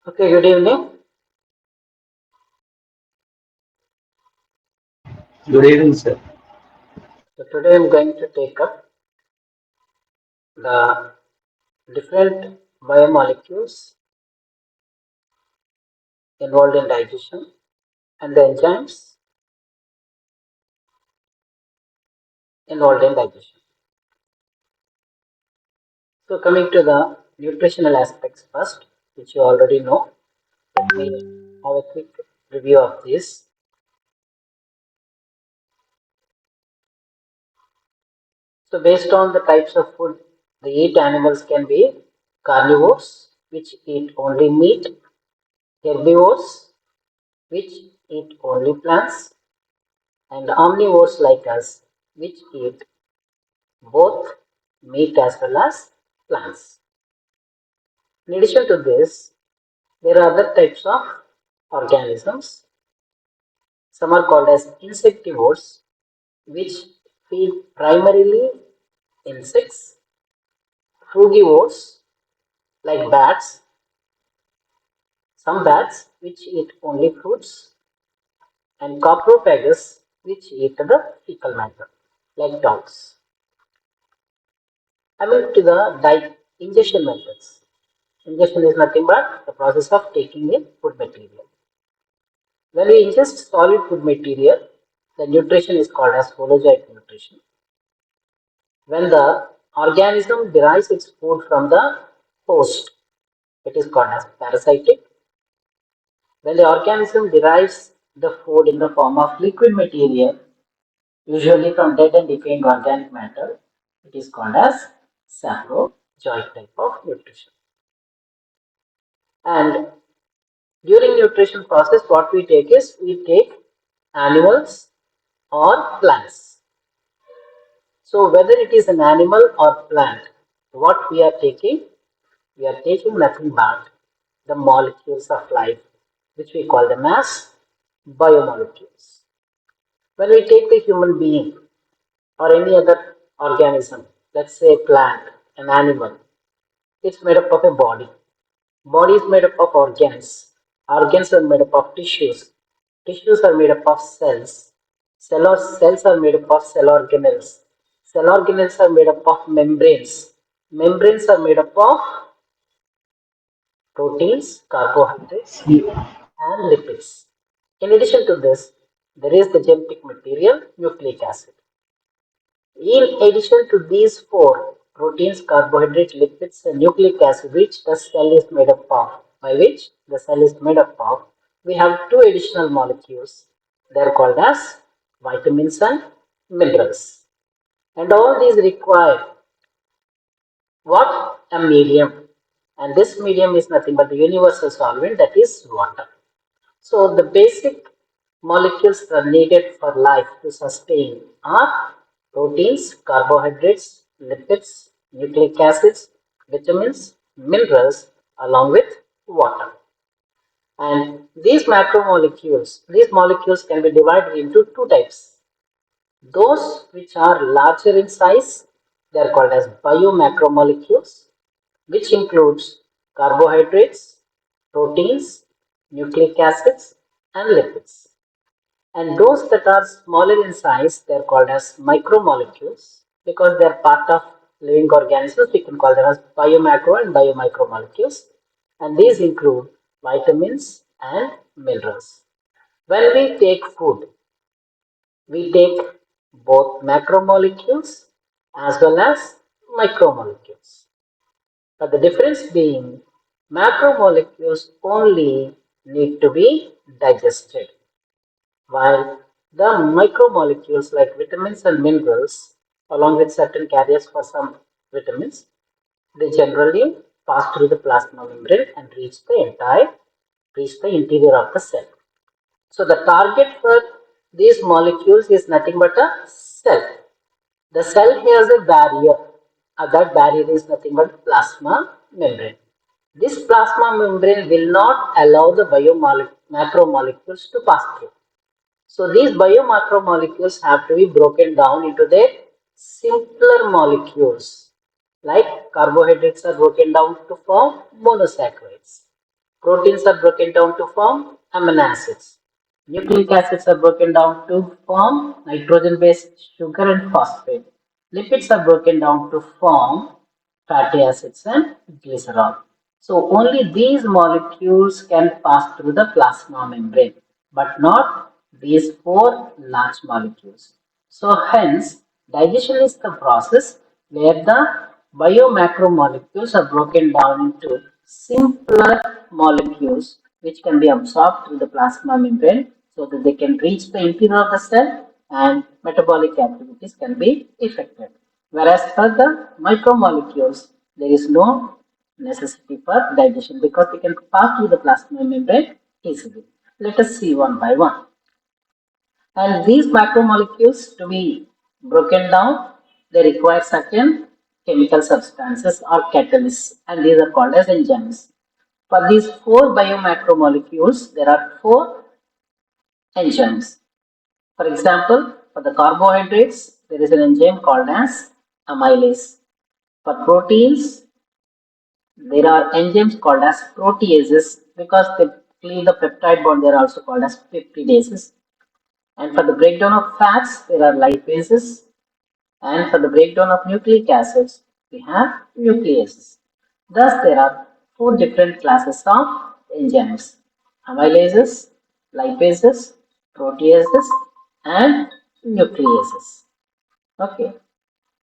Okay, good evening. Good evening, sir. So today I'm going to take up the different biomolecules involved in digestion and the enzymes involved in digestion. So coming to the nutritional aspects first, which you already know, let me have a quick review of this. So based on the types of food they eat, animals can be carnivores, which eat only meat, herbivores, which eat only plants, and omnivores like us, which eat both meat as well as plants. In addition to this, there are other types of organisms. Some are called as insectivores, which feed primarily insects, frugivores like bats, some bats which eat only fruits, and coprophagus which eat the fecal matter like dogs. Coming to the ingestion methods. Ingestion is nothing but the process of taking in food material. When we ingest solid food material, the nutrition is called as holozoic nutrition. When the organism derives its food from the host, it is called as parasitic. When the organism derives the food in the form of liquid material, usually from dead and decaying organic matter, it is called as saprozoic type of nutrition. And during nutrition process, what we take is we take animals or plants. So whether it is an animal or plant, what we are taking nothing but the molecules of life, which we call them as biomolecules. When we take the human being or any other organism, let's say a plant, an animal, it's made up of a body. Body is made up of organs. Organs are made up of tissues. Tissues are made up of cells. Cells are made up of cell organelles. Cell organelles are made up of membranes. Membranes are made up of proteins, carbohydrates, and lipids. In addition to this, there is the genetic material, nucleic acid. In addition to these four proteins, carbohydrates, lipids, and nucleic acid, which the cell is made up of, by which the cell is made up of, we have two additional molecules. They are called as vitamins and minerals. And all these require what? A medium. And this medium is nothing but the universal solvent, that is water. So the basic molecules that are needed for life to sustain are proteins, carbohydrates, lipids, nucleic acids, vitamins, minerals, along with water. And these molecules can be divided into two types. Those which are larger in size, they are called as biomacromolecules, which includes carbohydrates, proteins, nucleic acids, and lipids. And those that are smaller in size, they are called as micromolecules because they are part of living organisms. We can call them as biomacro and biomicromolecules. And these include vitamins and minerals. When we take food, we take both macromolecules as well as micromolecules. But the difference being macromolecules only need to be digested, while the micromolecules like vitamins and minerals, along with certain carriers for some vitamins, they generally pass through the plasma membrane and reach the interior of the cell. So the target for these molecules is nothing but a cell. The cell has a barrier. That barrier is nothing but plasma membrane. This plasma membrane will not allow the macromolecules to pass through. So these biomacromolecules have to be broken down into their simpler molecules. Like carbohydrates are broken down to form monosaccharides. Proteins are broken down to form amino acids. Nucleic acids are broken down to form nitrogen-based sugar and phosphate. Lipids are broken down to form fatty acids and glycerol. So only these molecules can pass through the plasma membrane, but not these four large molecules. So hence, digestion is the process where the biomacromolecules are broken down into simpler molecules which can be absorbed through the plasma membrane so that they can reach the interior of the cell and metabolic activities can be effected. Whereas for the micromolecules, there is no necessity for digestion because they can pass through the plasma membrane easily. Let us see one by one. And these macromolecules to be broken down, they require certain chemical substances or catalysts, and these are called as enzymes. For these four biomacromolecules, there are four enzymes. For example, for the carbohydrates, there is an enzyme called as amylase. For proteins, there are enzymes called as proteases because they cleave the peptide bond, they are also called as peptidases. And for the breakdown of fats, there are lipases. And for the breakdown of nucleic acids, we have nucleases. Thus, there are four different classes of enzymes: amylases, lipases, proteases, and nucleases. Okay.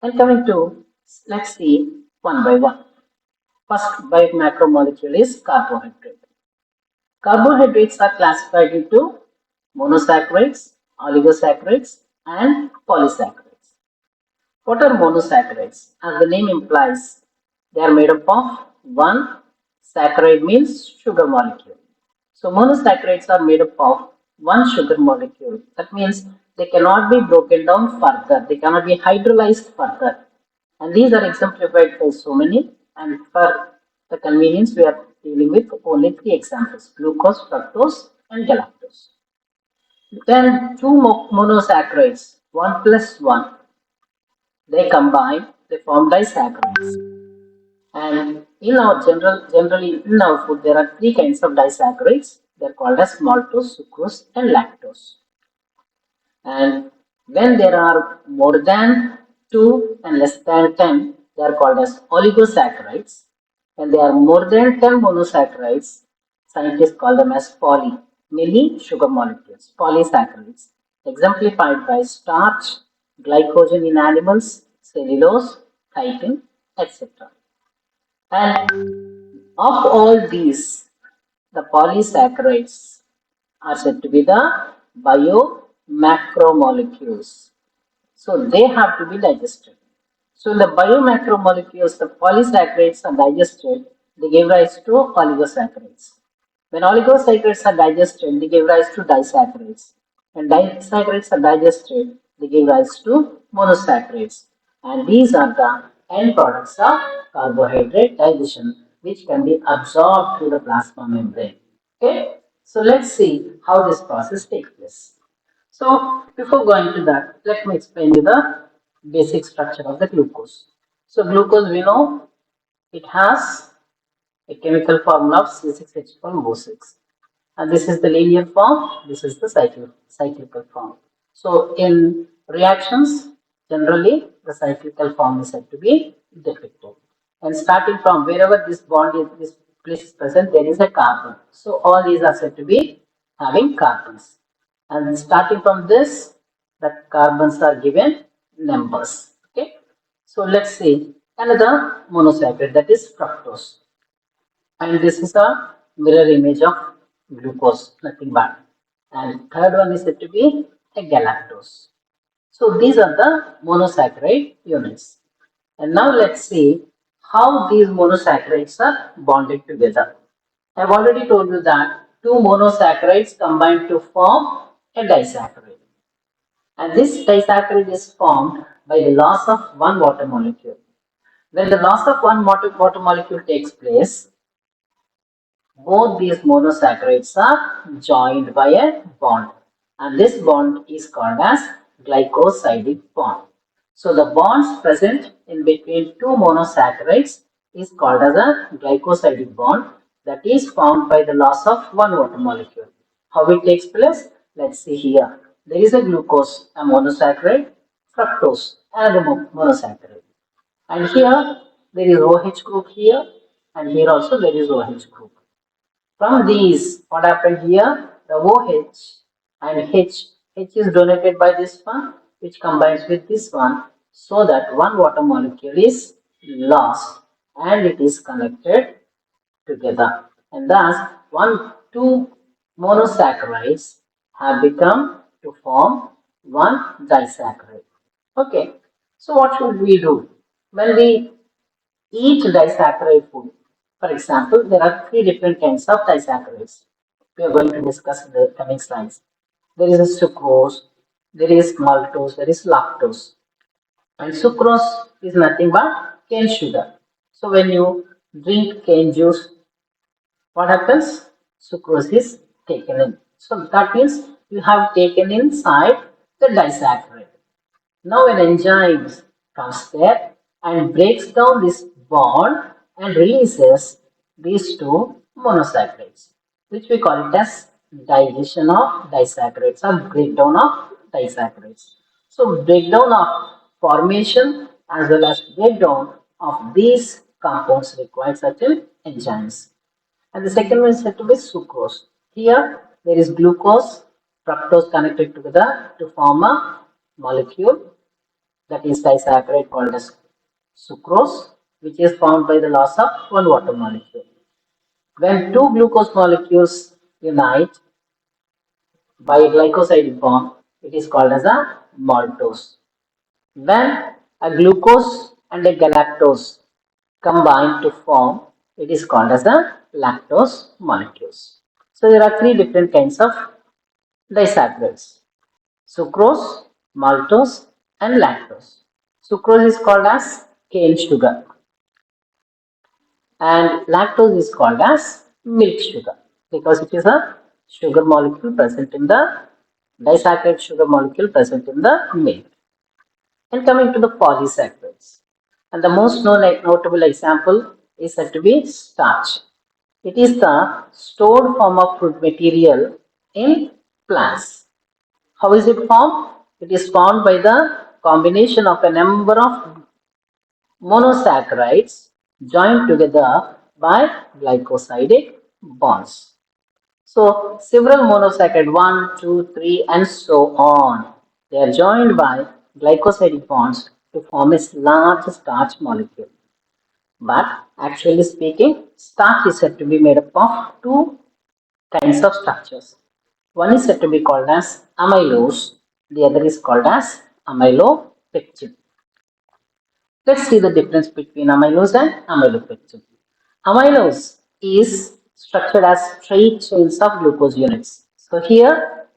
And coming to, let's see one by one. First by macromolecule is carbohydrate. Carbohydrates are classified into monosaccharides, oligosaccharides, and polysaccharides. What are monosaccharides? As the name implies, they are made up of one saccharide means sugar molecule. So monosaccharides are made up of one sugar molecule. That means they cannot be broken down further. They cannot be hydrolyzed further. And these are exemplified by so many. And for the convenience, we are dealing with only three examples: glucose, fructose, and galactose. Then two monosaccharides, one plus one, they combine, they form disaccharides. And in our generally in our food, there are three kinds of disaccharides. They're called as maltose, sucrose, and lactose. And when there are more than 2 and less than 10, they are called as oligosaccharides. When there are more than 10 monosaccharides, scientists call them as many sugar molecules, polysaccharides, exemplified by starch, glycogen in animals, cellulose, chitin, etc. And of all these, the polysaccharides are said to be the biomacromolecules. So they have to be digested. So in the biomacromolecules, the polysaccharides are digested, they give rise to oligosaccharides. When oligosaccharides are digested, they give rise to disaccharides. When disaccharides are digested, they give rise to monosaccharides. And these are the end products of carbohydrate digestion, which can be absorbed through the plasma membrane. Okay, so let's see how this process takes place. So before going to that, let me explain you the basic structure of the glucose. So glucose, we know it has a chemical formula of C6H12O6, and this is the linear form, this is the cyclical form. So in reactions, generally the cyclical form is said to be depicted. And starting from wherever this bond is, this place is present, there is a carbon. So all these are said to be having carbons. And starting from this, the carbons are given numbers. Okay. So let's see another monosaccharide, that is fructose. And this is a mirror image of glucose, nothing but. And third one is said to be a galactose. So these are the monosaccharide units. And now let's see how these monosaccharides are bonded together. I've already told you that two monosaccharides combine to form a disaccharide. And this disaccharide is formed by the loss of one water molecule. When the loss of one water molecule takes place, both these monosaccharides are joined by a bond, and this bond is called as glycosidic bond. So the bonds present in between two monosaccharides is called as a glycosidic bond. that is formed by the loss of one water molecule. How it takes place? Let's see here. There is a glucose, a monosaccharide, fructose, another monosaccharide. And here there is OH group here, and here also there is OH group. From these, what happened here? The OH and H is donated by this one, which combines with this one, so that one water molecule is lost and it is connected together. And thus, two monosaccharides have become to form one disaccharide. Okay, so what should we do? When we eat disaccharide food, for example, there are three different kinds of disaccharides. We are going to discuss in the coming slides. There is a sucrose, there is maltose, there is lactose. And sucrose is nothing but cane sugar. So when you drink cane juice, what happens? Sucrose is taken in. So that means you have taken inside the disaccharide. Now an enzyme comes there and breaks down this bond and releases these two monosaccharides, which we call it as digestion of disaccharides or breakdown of disaccharides. So breakdown of formation as well as breakdown of these compounds require certain enzymes. And the second one is said to be sucrose. Here there is glucose, fructose connected together to form a molecule, that is disaccharide called as sucrose, which is formed by the loss of one water molecule. When two glucose molecules unite by a glycoside bond, it is called as a maltose. When a glucose and a galactose combine to form, it is called as a lactose molecules. So there are three different kinds of disaccharides: sucrose, maltose, and lactose. Sucrose is called as cane sugar, and lactose is called as milk sugar because it is a sugar molecule present in the disaccharide sugar molecule present in the milk. And coming to the polysaccharides, and the most notable example is said to be starch. It is the stored form of food material in plants. How is it formed? It is formed by the combination of a number of monosaccharides joined together by glycosidic bonds. So several monosaccharide 1, 2, 3 and so on. They are joined by glycosidic bonds to form a large starch molecule. But actually speaking, starch is said to be made up of two kinds of structures. One is said to be called as amylose, the other is called as amylopectin. Let's see the difference between amylose and amylopectin. Amylose is structured as straight chains of glucose units. So here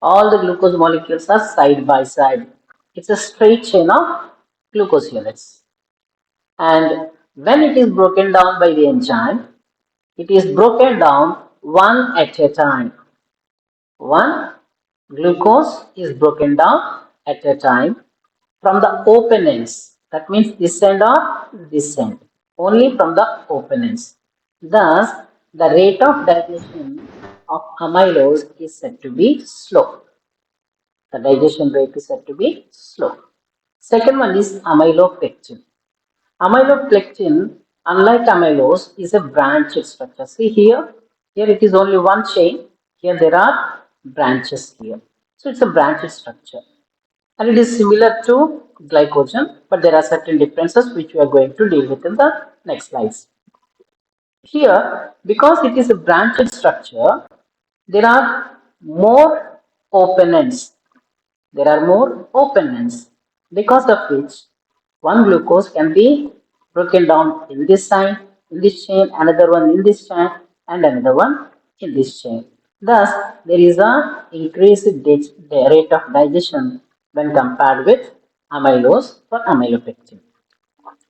all the glucose molecules are side by side. It's a straight chain of glucose units. And when it is broken down by the enzyme, it is broken down one at a time. One glucose is broken down at a time from the open ends. That means this end or this end. Only from the open ends. Thus, the rate of digestion of amylose is said to be slow. The digestion rate is said to be slow. Second one is amylopectin. Amylopectin, unlike amylose, is a branched structure. See here, here it is only one chain. Here there are branches here. So it's a branched structure. And it is similar to glycogen, but there are certain differences which we are going to deal with in the next slides. Here, because it is a branched structure, there are more open ends. There are more open ends, because of which one glucose can be broken down in this side, in this chain, another one in this chain, and another one in this chain. Thus, there is a increased rate of digestion when compared with amylose or amylopectin.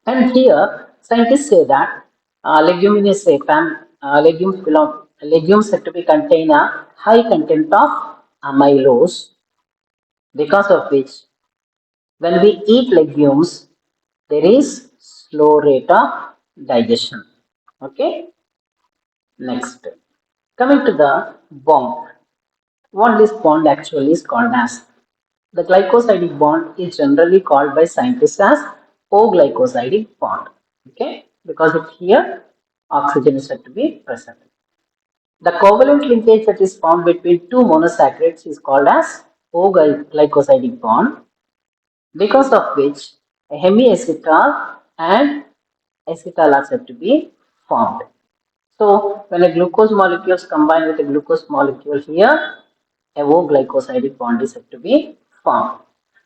And here, scientists say that leguminous legumes said to be contain a high content of amylose, because of which when we eat legumes, there is slow rate of digestion. Okay. Next, coming to the bond. What this bond actually is called as? The glycosidic bond is generally called by scientists as O-glycosidic bond. Okay, because it here oxygen is said to be present. The covalent linkage that is formed between two monosaccharides is called as O-glycosidic bond, because of which a hemiacetal and acetal are said to be formed. So when a glucose molecule is combined with a glucose molecule here, a O-glycosidic bond is said to be formed.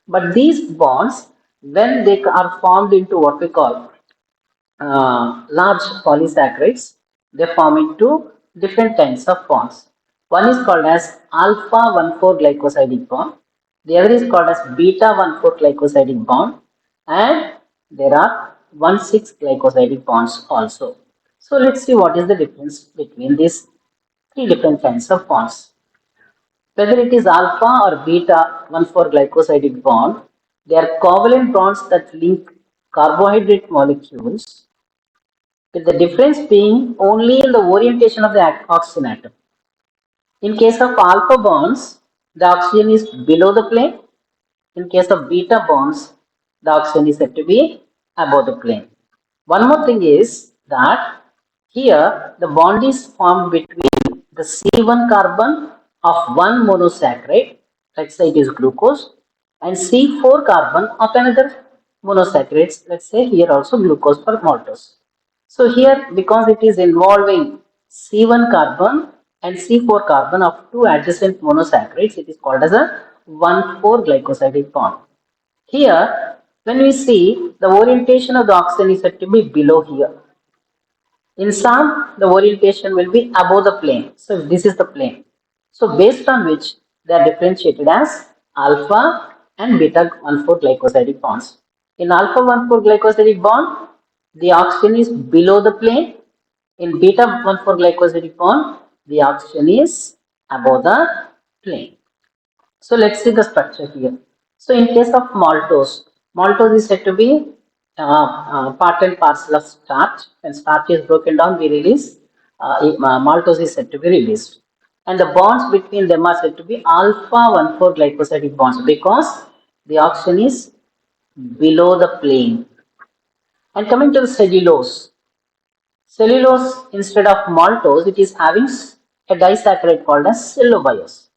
But these bonds, when they are formed into what we call large polysaccharides, they form into different kinds of bonds. One is called as alpha 1,4 glycosidic bond, the other is called as beta 1,4 glycosidic bond, and there are 1,6 glycosidic bonds also. So let's see what is the difference between these three different kinds of bonds. Whether it is alpha or beta 1,4 glycosidic bond, they are covalent bonds that link carbohydrate molecules, with the difference being only in the orientation of the oxygen atom. In case of alpha bonds, the oxygen is below the plane. In case of beta bonds, the oxygen is said to be above the plane. One more thing is that here the bond is formed between the C1 carbon of one monosaccharide, let's say it is glucose, and C4 carbon of another monosaccharide, let's say here also glucose or maltose. So here, because it is involving C1 carbon and C4 carbon of two adjacent monosaccharides, it is called as a 1,4 glycosidic bond. Here, when we see the orientation of the oxygen is said to be below here. In some, the orientation will be above the plane. So this is the plane. So based on which they are differentiated as alpha and beta 1,4 glycosidic bonds. In alpha 1,4 glycosidic bond, the oxygen is below the plane. In beta 1,4 glycosidic bond, the oxygen is above the plane. So let's see the structure here. So in case of maltose, maltose is said to be part and parcel of starch. When starch is broken down, we release maltose is said to be released, and the bonds between them are said to be alpha 1,4 glycosidic bonds because the oxygen is below the plane. And coming to the cellulose instead of maltose, it is having a disaccharide called as cellobiose.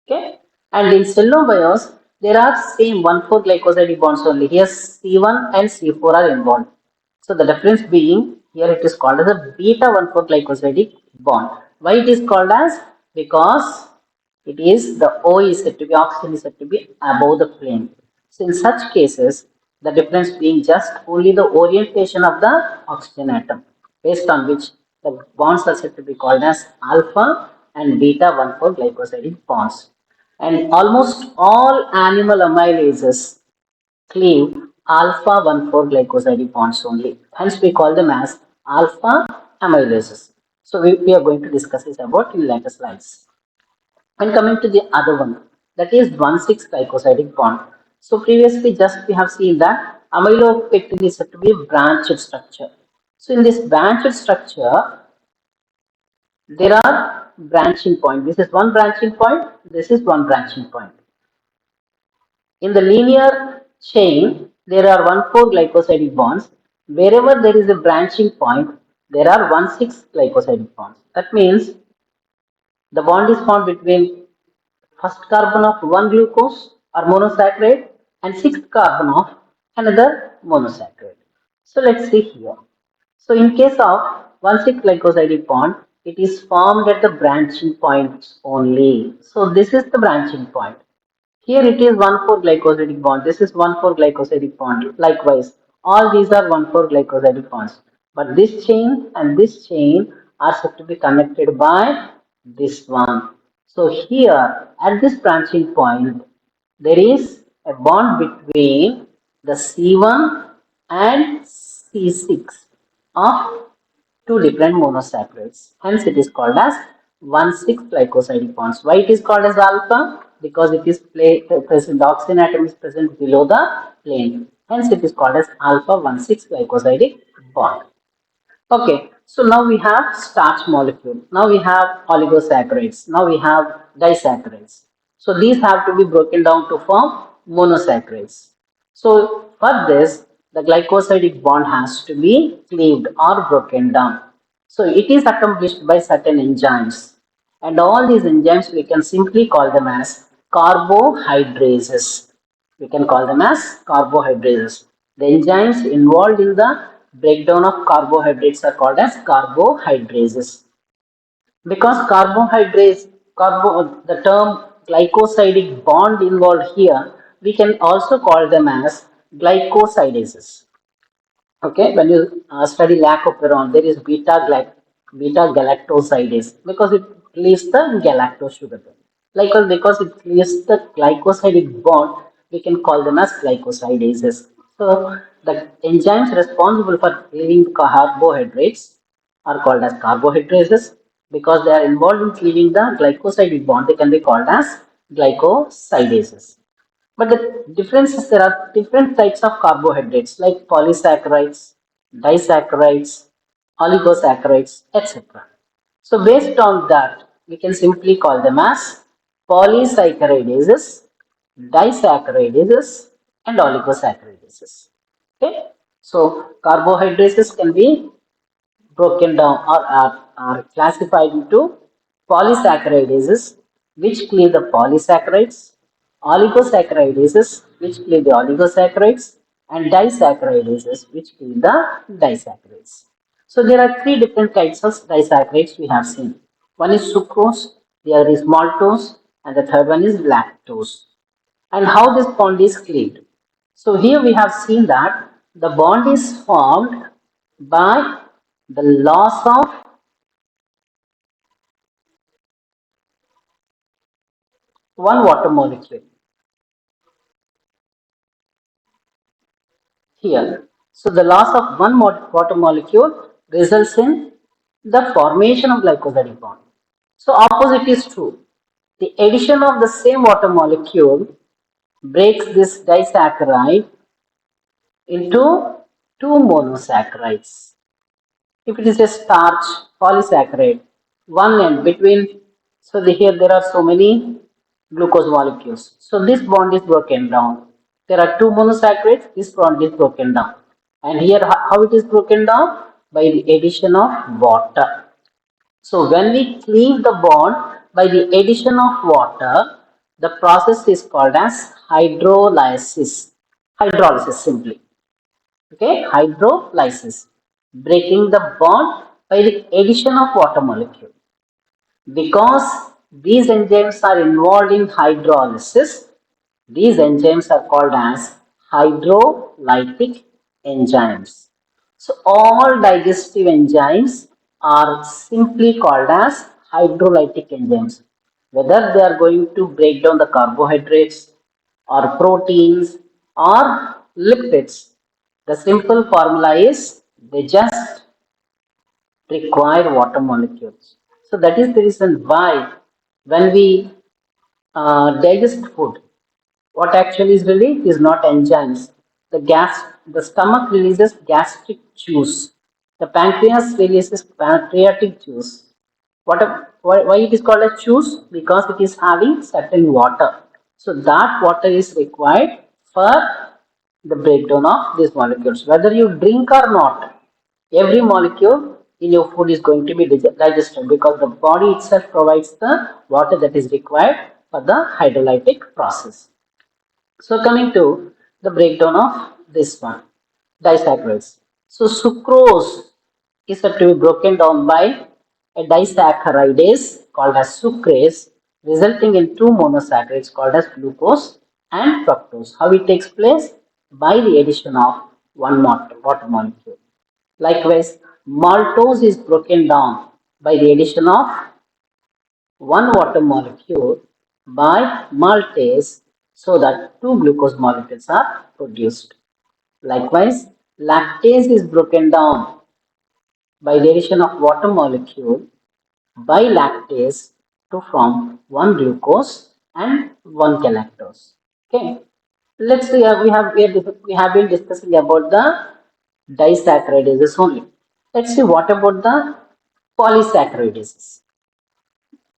Okay, and in cellobiose, there are same 1,4 glycosidic bonds only. Here C1 and C4 are involved. So the difference being here it is called as a beta 1,4 glycosidic bond. Why it is called as? Because it is the O is said to be oxygen is said to be above the plane. So in such cases, the difference being just only the orientation of the oxygen atom, based on which the bonds are said to be called as alpha and beta 1,4 glycosidic bonds. And almost all animal amylases cleave alpha 1,4 glycosidic bonds only. Hence, we call them as alpha amylases. So, we are going to discuss this about in later slides. And coming to the other one, that is 1,6 glycosidic bond. So, previously, just we have seen that amylopectin is said to be a branched structure. So, in this branched structure, there are branching point. This is one branching point. This is one branching point. In the linear chain, there are 1,4 glycosidic bonds. Wherever there is a branching point, there are 1,6 glycosidic bonds. That means the bond is formed between first carbon of one glucose or monosaccharide and sixth carbon of another monosaccharide. So let's see here. So in case of 1,6 glycosidic bond, it is formed at the branching points only. So this is the branching point. Here it is 1,4 glycosidic bond. This is 1,4 glycosidic bond. Likewise, all these are 1,4 glycosidic bonds. But this chain and this chain are said to be connected by this one. So here at this branching point, there is a bond between the C1 and C6 of two different monosaccharides. Hence, it is called as 1,6 glycosidic bonds. Why it is called as alpha? Because it is present, the oxygen atom is present below the plane. Hence, it is called as alpha 1,6 glycosidic bond. Okay, so now we have starch molecule. Now we have oligosaccharides. Now we have disaccharides. So these have to be broken down to form monosaccharides. So for this, the glycosidic bond has to be cleaved or broken down. So it is accomplished by certain enzymes. And all these enzymes we can simply call them as carbohydrases. We can call them as carbohydrates. The enzymes involved in the breakdown of carbohydrates are called as carbohydrates. Because the term glycosidic bond involved here, we can also call them as glycosidases. Okay, when you study lactoferron, there is beta galactosidase because it leaves the galactose sugar. Likewise, because it leaves the glycosidic bond, we can call them as glycosidases. So the enzymes responsible for cleaving carbohydrates are called as carbohydrates because they are involved in cleaving the glycosidic bond. They can be called as glycosidases. But the difference is there are different types of carbohydrates like polysaccharides, disaccharides, oligosaccharides, etc. So based on that, we can simply call them as polysaccharidases, disaccharidases, and oligosaccharidases. Okay. So carbohydrates can be broken down or classified into polysaccharidases, which cleave the polysaccharides, oligosaccharidases, which cleave the oligosaccharides, and disaccharidases, which cleave the disaccharides. So there are three different types of disaccharides we have seen. One is sucrose, the other is maltose, and the third one is lactose. And how this bond is cleaved. So here we have seen that the bond is formed by the loss of one water molecule here. So the loss of one water molecule results in the formation of glycosidic bond. So opposite is true. The addition of the same water molecule breaks this disaccharide into two monosaccharides. If it is a starch polysaccharide, one end between, so here there are so many glucose molecules. So this bond is broken down. There are two monosaccharides, this bond is broken down. And here how it is broken down? By the addition of water. So when we cleave the bond by the addition of water, the process is called as hydrolysis. Hydrolysis simply. Okay, hydrolysis, breaking the bond by the addition of water molecule. Because these enzymes are involved in hydrolysis, these enzymes are called as hydrolytic enzymes. So all digestive enzymes are simply called as hydrolytic enzymes. Whether they are going to break down the carbohydrates or proteins or lipids, the simple formula is they just require water molecules. So that is the reason why when we digest food, what actually is released is not enzymes. The stomach releases gastric juice. The pancreas releases pancreatic juice. Why it is called as juice? Because it is having certain water. So that water is required for the breakdown of these molecules. Whether you drink or not, every molecule in your food is going to be digested because the body itself provides the water that is required for the hydrolytic process. So coming to the breakdown of this one, disaccharides. So sucrose is said to be broken down by a disaccharidase called as sucrase, resulting in two monosaccharides called as glucose and fructose. How it takes place? By the addition of one water molecule. Likewise, maltose is broken down by the addition of one water molecule by maltase so that two glucose molecules are produced. Likewise, lactase is broken down by the addition of water molecule by lactase to form one glucose and one galactose. Okay. Let's see. We have been discussing about the disaccharidases only. Let's see what about the polysaccharides.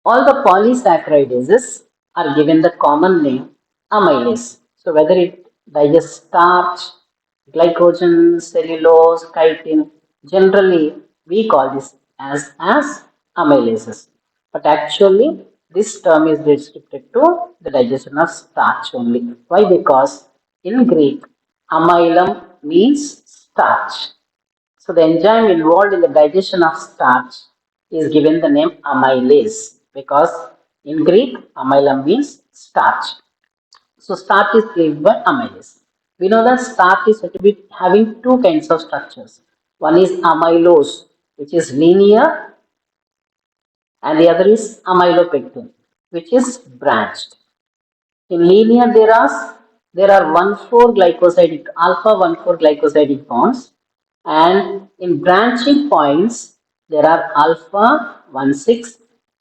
All the polysaccharides are given the common name amylase. So whether it digests starch, glycogen, cellulose, chitin, generally we call this as amylases. But actually this term is restricted to the digestion of starch only. Why? Because in Greek amylum means starch. So the enzyme involved in the digestion of starch is given the name amylase because in Greek amylum means starch. So starch is given by amylase. We know that starch is said to be having two kinds of structures. One is amylose, which is linear, and the other is amylopectin, which is branched. In linear, there are 1,4 glycosidic alpha 1,4 glycosidic bonds, and in branching points there are alpha 1,6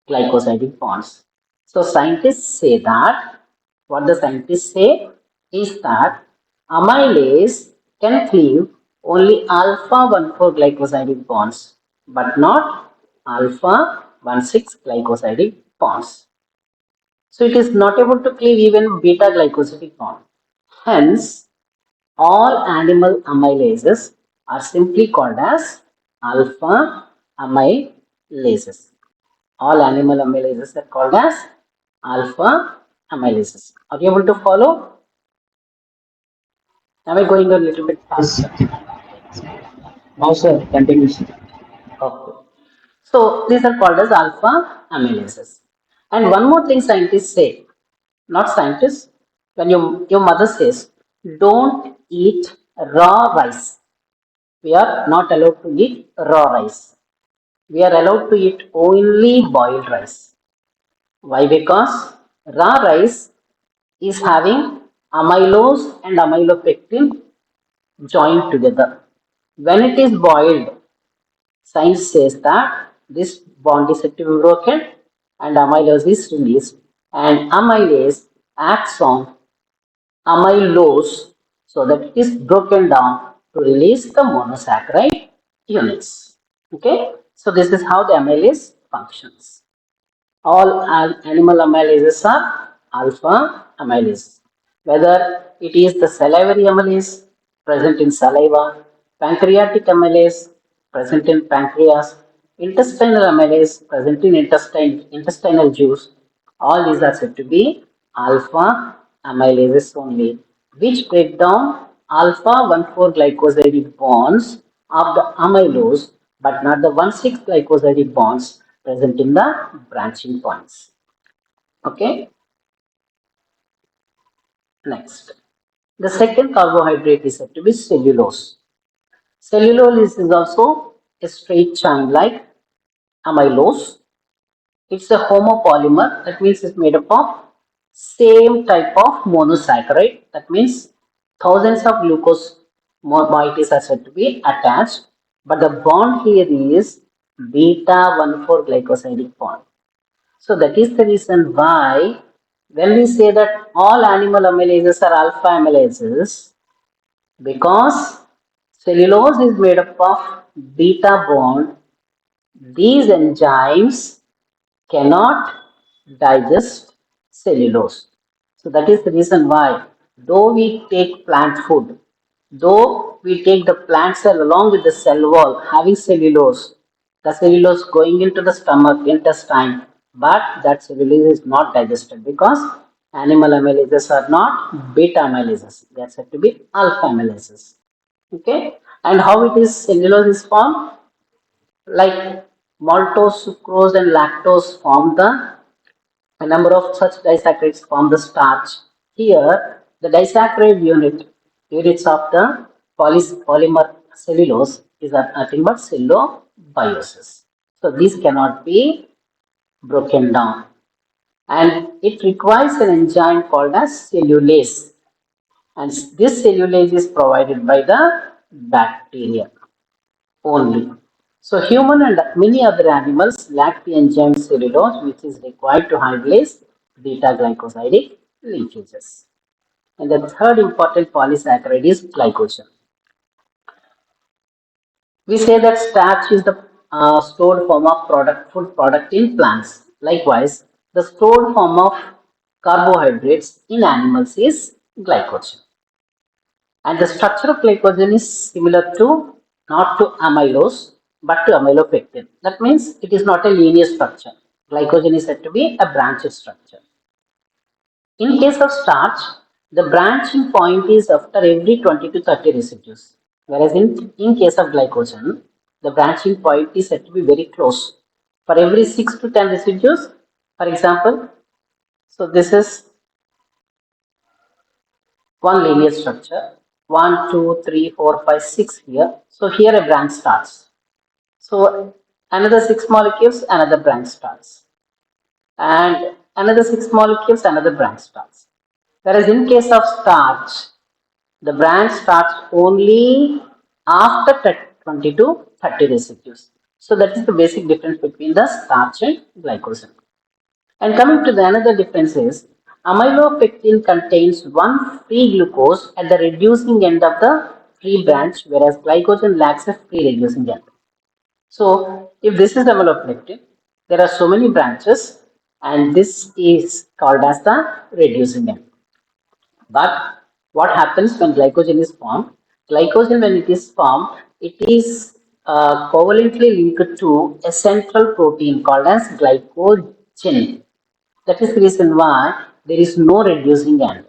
glycosidic bonds. So scientists say that what the scientists say is that amylase can cleave only alpha 1,4 glycosidic bonds, but not alpha 1,6 glycosidic bonds. So it is not able to cleave even beta glycosidic bond. Hence, all animal amylases are simply called as alpha amylases. All animal amylases are called as alpha amylases. Are you able to follow? Am I going a little bit Yes. faster? Now, sir, continues. Okay. So these are called as alpha amylases. And one more thing scientists say, not scientists, when your mother says, don't eat raw rice. We are not allowed to eat raw rice. We are allowed to eat only boiled rice. Why? Because raw rice is having amylose and amylopectin joined together. When it is boiled, science says that this bond is said to be broken and amylose is released. And amylase acts on amylose so that it is broken down to release the monosaccharide units. Okay, so this is how the amylase functions. All animal amylases are alpha amylases. Whether it is the salivary amylase present in saliva, pancreatic amylase present in pancreas, intestinal amylase present in intestinal juice, all these are said to be alpha amylases only, which break down alpha 1,4 glycosidic bonds of the amylose, but not the 1,6 glycosidic bonds present in the branching points. Okay, next. The second carbohydrate is said to be cellulose. Cellulose is also a straight chain like amylose. It's a homopolymer, that means it's made up of same type of monosaccharide. That means thousands of glucose moieties are said to be attached, but the bond here is beta 1,4 glycosidic bond. So that is the reason why when we say that all animal amylases are alpha amylases, because cellulose is made up of beta bond, these enzymes cannot digest cellulose. So that is the reason why, though we take plant food, though we take the plant cell along with the cell wall having cellulose, the cellulose going into the stomach, intestine, but that cellulose is not digested because animal amylases are not beta amylases. They are said to be alpha amylases. Okay, and how it is cellulose is formed? Like maltose, sucrose, and lactose form a number of such disaccharides form the starch. Here, the disaccharide units of the polymer cellulose is nothing but cellulobiosis. So these cannot be broken down, and it requires an enzyme called as cellulase, and this cellulase is provided by the bacteria only. So human and many other animals lack the enzyme cellulose, which is required to hydrolase beta glycosidic linkages. And the third important polysaccharide is glycogen. We say that starch is the stored form of food product in plants. Likewise, the stored form of carbohydrates in animals is glycogen. And the structure of glycogen is similar to not to amylose but to amylopectin. That means it is not a linear structure. Glycogen is said to be a branched structure. In case of starch, the branching point is after every 20 to 30 residues. Whereas in case of glycogen, the branching point is said to be very close. For every 6 to 10 residues, for example, so this is one linear structure. One, 2, 3, 4, 5, 6 here. So here a branch starts. So another 6 molecules, another branch starts. And another 6 molecules, another branch starts. Whereas in case of starch, the branch starts only after 20 to 30 residues. So that is the basic difference between the starch and glycogen. And coming to the another difference is amylopectin contains one free glucose at the reducing end of the free branch, whereas glycogen lacks a free reducing end. So if this is amylopectin, there are so many branches, and this is called as the reducing end. But what happens when glycogen is formed? Glycogen, when it is formed, it is covalently linked to a central protein called as glycogen. That is the reason why there is no reducing end.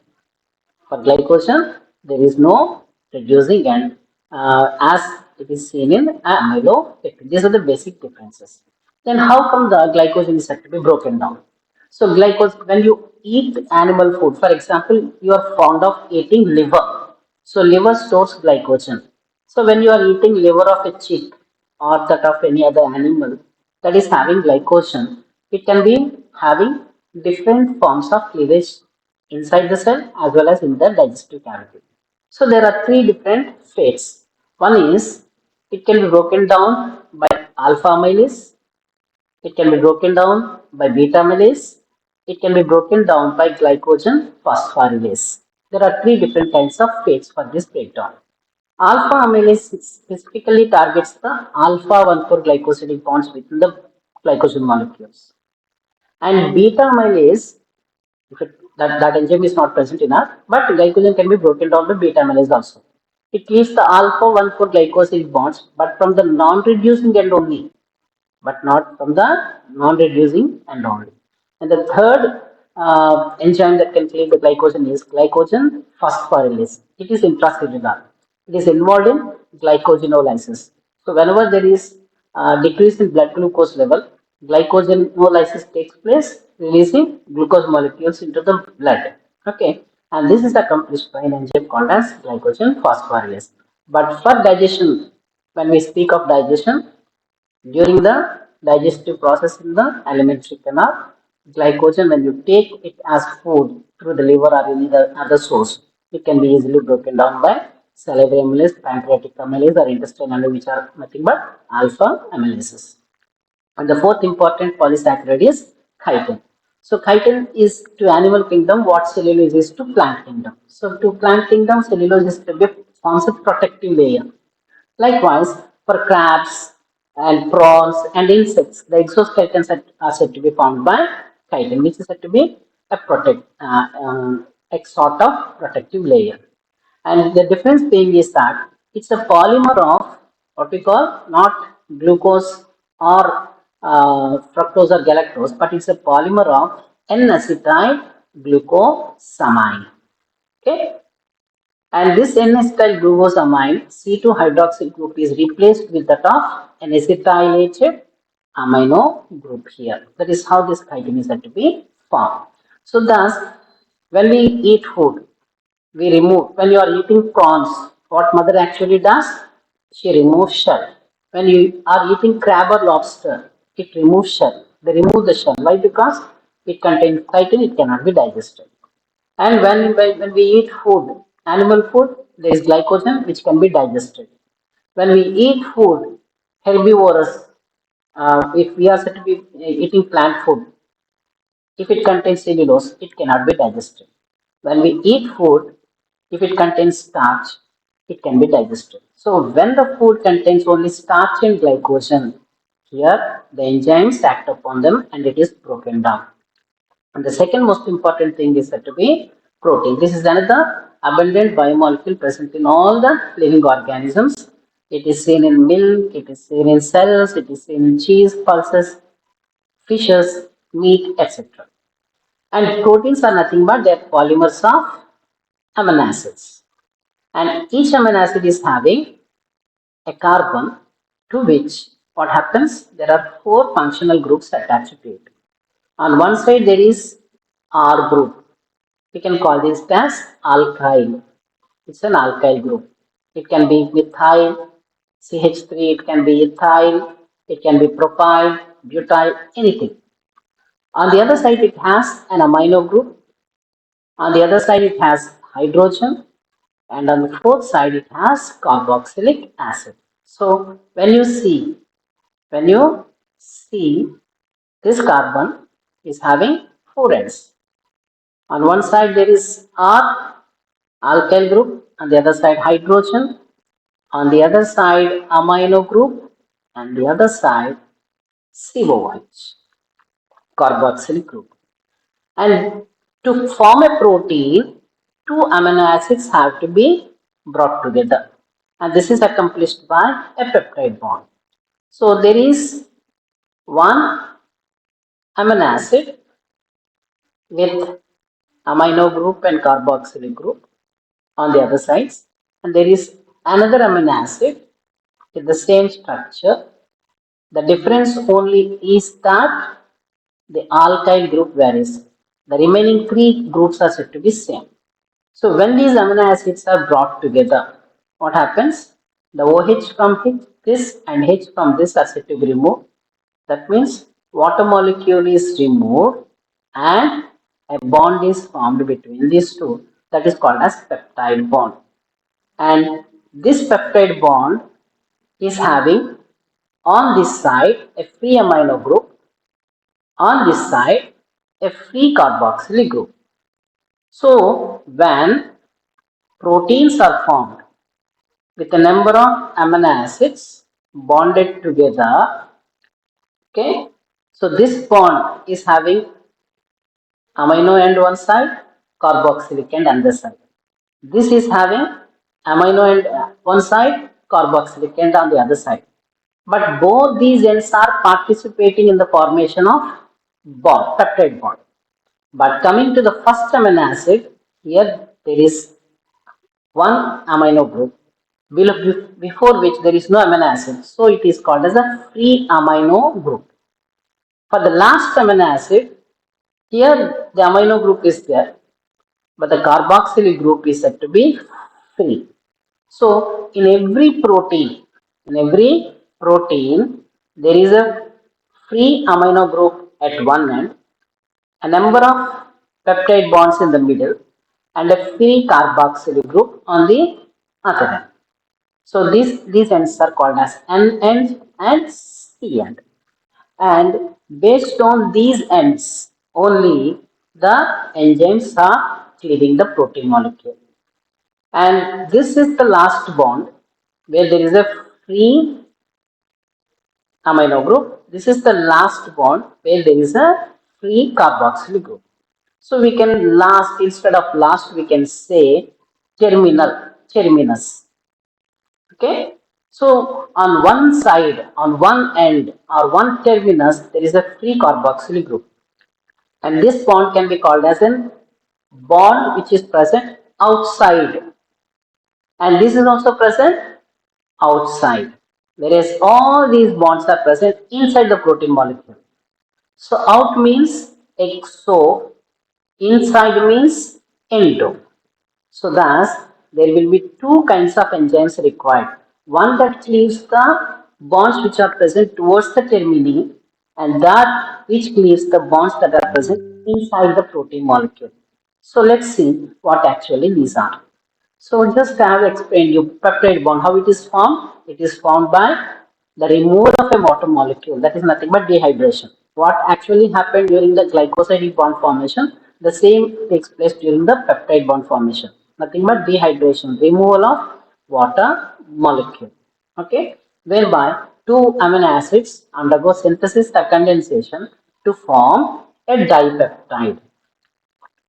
For glycogen, there is no reducing end as it is seen in amylopectin. These are the basic differences. Then how come the glycogen is said to be broken down? So glycogen, when you eat animal food, for example, you are fond of eating liver. So liver stores glycogen. So when you are eating liver of a chick or that of any other animal that is having glycogen, it can be having different forms of cleavage inside the cell as well as in the digestive cavity. So there are three different fates. One is it can be broken down by alpha amylase, it can be broken down by beta amylase, it can be broken down by glycogen phosphorylase. There are three different kinds of fates for this breakdown. Alpha amylase specifically targets the alpha 1,4 glycosidic bonds within the glycogen molecules. And beta amylase, that enzyme is not present in us, but glycogen can be broken down by beta amylase also. It leaves the alpha 1,4 glycosidic bonds, but from the non-reducing end only, but not from the non-reducing end only. And the third enzyme that can cleave the glycogen is glycogen phosphorylase. It is intracellular. It is involved in glycogenolysis. So whenever there is decrease in blood glucose level, glycogenolysis takes place, releasing glucose molecules into the blood. Okay, and this is accomplished by an enzyme called as glycogen phosphorylase. But for digestion, when we speak of digestion, during the digestive process in the alimentary canal, glycogen, when you take it as food through the liver or any other source, it can be easily broken down by salivary amylase, pancreatic amylase, or intestinal amylase, which are nothing but alpha amylases. And the fourth important polysaccharide is chitin. So chitin is to animal kingdom what cellulose is to plant kingdom. So to plant kingdom, cellulose is to be forms a protective layer. Likewise, for crabs and prawns and insects, the exoskeletons are said to be formed by chitin, which is said to be a sort of protective layer. And the difference being is that it's a polymer of what we call not glucose or fructose or galactose, but it's a polymer of N-acetyl glucosamine. Okay, and this N-acetyl glucosamine C2 hydroxyl group is replaced with that of an acetylated amino group here. That is how this chitin is said to be formed. So thus, when we eat food, we remove, when you are eating prawns, what mother actually does? She removes shell. When you are eating crab or lobster, it removes shell. They remove the shell. Why? Because it contains chitin, it cannot be digested. And when we eat food, animal food, there is glycogen which can be digested. When we eat food, herbivorous, if we are said to be eating plant food, if it contains cellulose, it cannot be digested. When we eat food, if it contains starch, it can be digested. So when the food contains only starch and glycogen, here the enzymes act upon them and it is broken down. And the second most important thing is said to be protein. This is another abundant biomolecule present in all the living organisms. It is seen in milk, it is seen in cells, it is seen in cheese, pulses, fishes, meat, etc. And proteins are nothing but they are polymers of amino acids. And each amino acid is having a carbon to which what happens? There are four functional groups attached to it. On one side there is R group. We can call this as alkyl. It's an alkyl group. It can be methyl, CH3, it can be ethyl, it can be propyl, butyl, anything. On the other side, it has an amino group. On the other side, it has hydrogen. And on the fourth side, it has carboxylic acid. So when you see this carbon is having four ends. On one side, there is R, alkyl group, on the other side, hydrogen, on the other side, amino group, and the other side, COH, carboxylic group. And to form a protein, two amino acids have to be brought together. And this is accomplished by a peptide bond. So there is one amino acid with amino group and carboxylic group on the other sides. And there is another amino acid with the same structure. The difference only is that the alkyl group varies. The remaining three groups are said to be same. So when these amino acids are brought together, what happens? The OH from this and H from this are said to be removed. That means water molecule is removed and a bond is formed between these two. That is called as peptide bond. And this peptide bond is having on this side a free amino group, on this side a free carboxylic group. So when proteins are formed with a number of amino acids bonded together, okay, so this bond is having amino end one side, carboxylic end on the side. This is having amino end one side, carboxylic end on the other side. But both these ends are participating in the formation of bond, peptide bond. But coming to the first amino acid, here there is one amino group before which there is no amino acid. So it is called as a free amino group. For the last amino acid, here the amino group is there, but the carboxylic group is said to be free. So in every protein, there is a free amino group at one end, a number of peptide bonds in the middle, and a free carboxylic group on the other end. So these ends are called as N end and C end. And based on these ends only the enzymes are cleaving the protein molecule. And this is the last bond where there is a free amino group. This is the last bond where there is a free carboxylic group. So we can last, instead of last, we can say terminus. Okay. So on one side, on one end or one terminus, there is a free carboxylic group. And this bond can be called as a bond which is present outside. And this is also present outside. Whereas all these bonds are present inside the protein molecule. So out means exo, inside means endo. So thus there will be two kinds of enzymes required. One that cleaves the bonds which are present towards the termini and that which cleaves the bonds that are present inside the protein molecule. So let's see what actually these are. So just I have explained you peptide bond, how it is formed. It is formed by the removal of a water molecule, that is nothing but dehydration. What actually happened during the glycosidic bond formation, the same takes place during the peptide bond formation. Nothing but dehydration, removal of water molecule. Okay, whereby two amino acids undergo synthesis or condensation to form a dipeptide.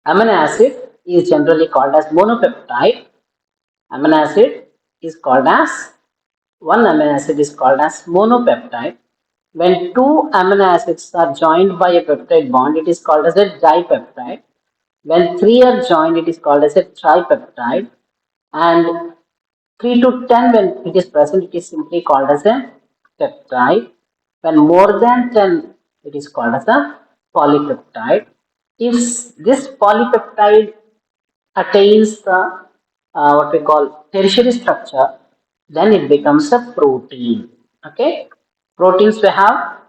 Amino acid is generally called as monopeptide. Amino acid is called as one amino acid is called as monopeptide. When two amino acids are joined by a peptide bond, it is called as a dipeptide. When three are joined, it is called as a tripeptide. And 3 to 10, when it is present, it is simply called as a peptide. When more than 10, it is called as a polypeptide. If this polypeptide attains the what we call tertiary structure, then it becomes a protein. Okay, proteins we have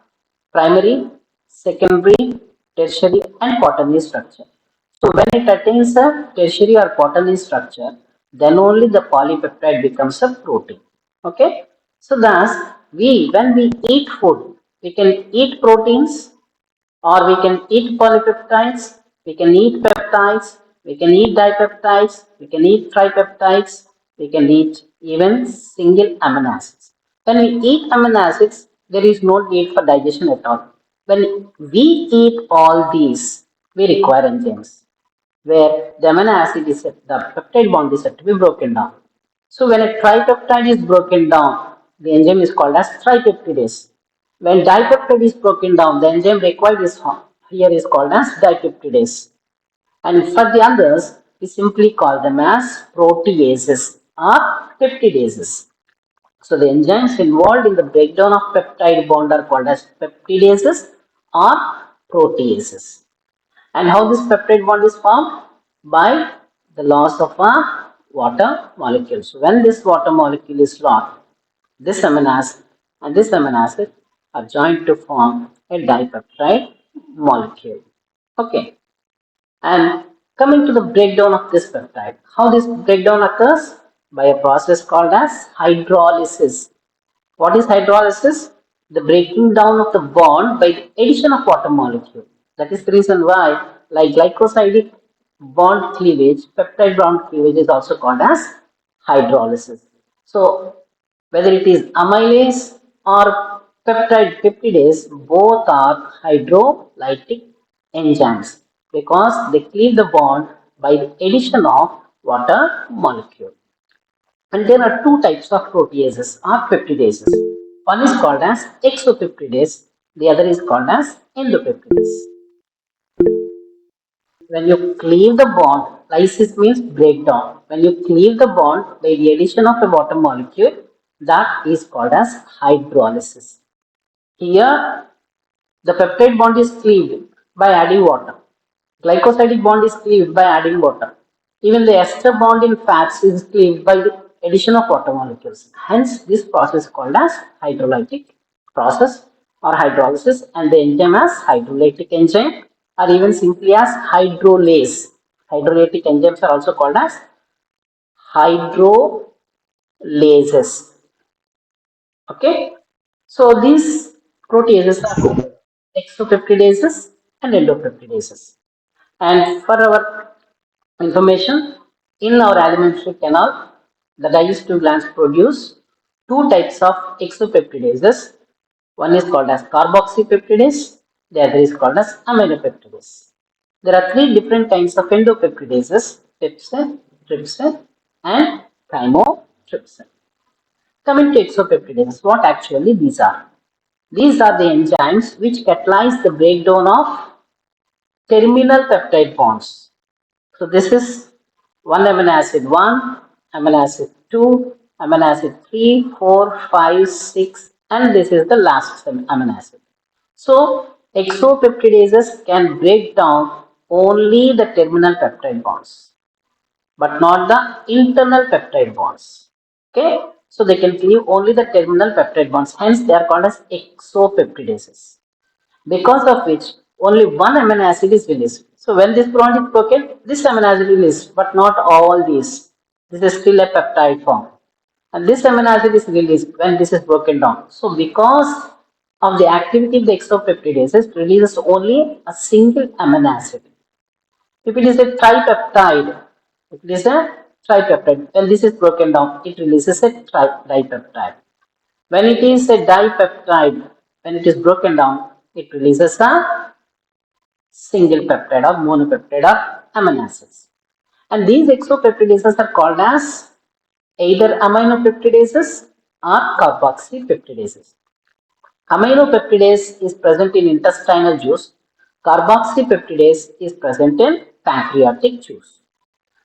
primary, secondary, tertiary, and quaternary structure. So when it attains a tertiary or quaternary structure, then only the polypeptide becomes a protein. Okay, so thus when we eat food, we can eat proteins, or we can eat polypeptides, we can eat peptides, we can eat dipeptides, we can eat tripeptides, we can eat even single amino acids. When we eat amino acids, there is no need for digestion at all. When we eat all these, we require enzymes where the amino acid is set, the peptide bond is said to be broken down. So when a tripeptide is broken down, the enzyme is called as tripeptidase. When dipeptide is broken down, the enzyme required is here is called as dipeptidase. And for the others, we simply call them as proteases or peptidases. So the enzymes involved in the breakdown of peptide bond are called as peptidases or proteases. And how this peptide bond is formed? By the loss of a water molecule. So when this water molecule is lost, this amino acid and this amino acid are joined to form a dipeptide molecule. Okay. And coming to the breakdown of this peptide, how this breakdown occurs? By a process called as hydrolysis. What is hydrolysis? The breaking down of the bond by the addition of water molecule. That is the reason why, like glycosidic bond cleavage, peptide bond cleavage is also called as hydrolysis. So, whether it is amylase or peptidase, both are hydrolytic enzymes because they cleave the bond by the addition of water molecule. And there are two types of proteases or peptidases. One is called as exopeptidase, the other is called as endopeptidase. When you cleave the bond, lysis means breakdown. When you cleave the bond by the addition of a water molecule, that is called as hydrolysis. Here, the peptide bond is cleaved by adding water. Glycosidic bond is cleaved by adding water. Even the ester bond in fats is cleaved by the addition of water molecules. Hence, this process is called as hydrolytic process or hydrolysis, and the enzyme as hydrolytic enzyme or even simply as hydrolase. Hydrolytic enzymes are also called as hydrolases. Okay, so these proteases are two, exopeptidases and endopeptidases. And for our information, in our alimentary canal, the digestive glands produce two types of exopeptidases. One is called as carboxypeptidase, the other is called as aminopeptidase. There are three different kinds of endopeptidases: trypsin, trypsin, and chymotrypsin. Coming to exopeptidases, what actually these are? These are the enzymes which catalyze the breakdown of terminal peptide bonds. So this is one amino acid 1, amino acid 2, amino acid 3, 4, 5, 6, and this is the last amino acid. So exopeptidases can break down only the terminal peptide bonds, but not the internal peptide bonds. Okay, so they can cleave only the terminal peptide bonds. Hence, they are called as exopeptidases, because of which only one amino acid is released. So when this bond is broken, this amino acid is released, but not all these. This is still a peptide form. And this amino acid is released when this is broken down. So because of the activity of the exopeptidases, it releases only a single amino acid. If it is a tripeptide, it is a tripeptide. When this is broken down, it releases a dipeptide. When it is a dipeptide, when it is broken down, it releases a single peptide or monopeptide of amino acids. And these exopeptidases are called as either aminopeptidases or carboxypeptidases. Aminopeptidase is present in intestinal juice. Carboxypeptidase is present in pancreatic juice.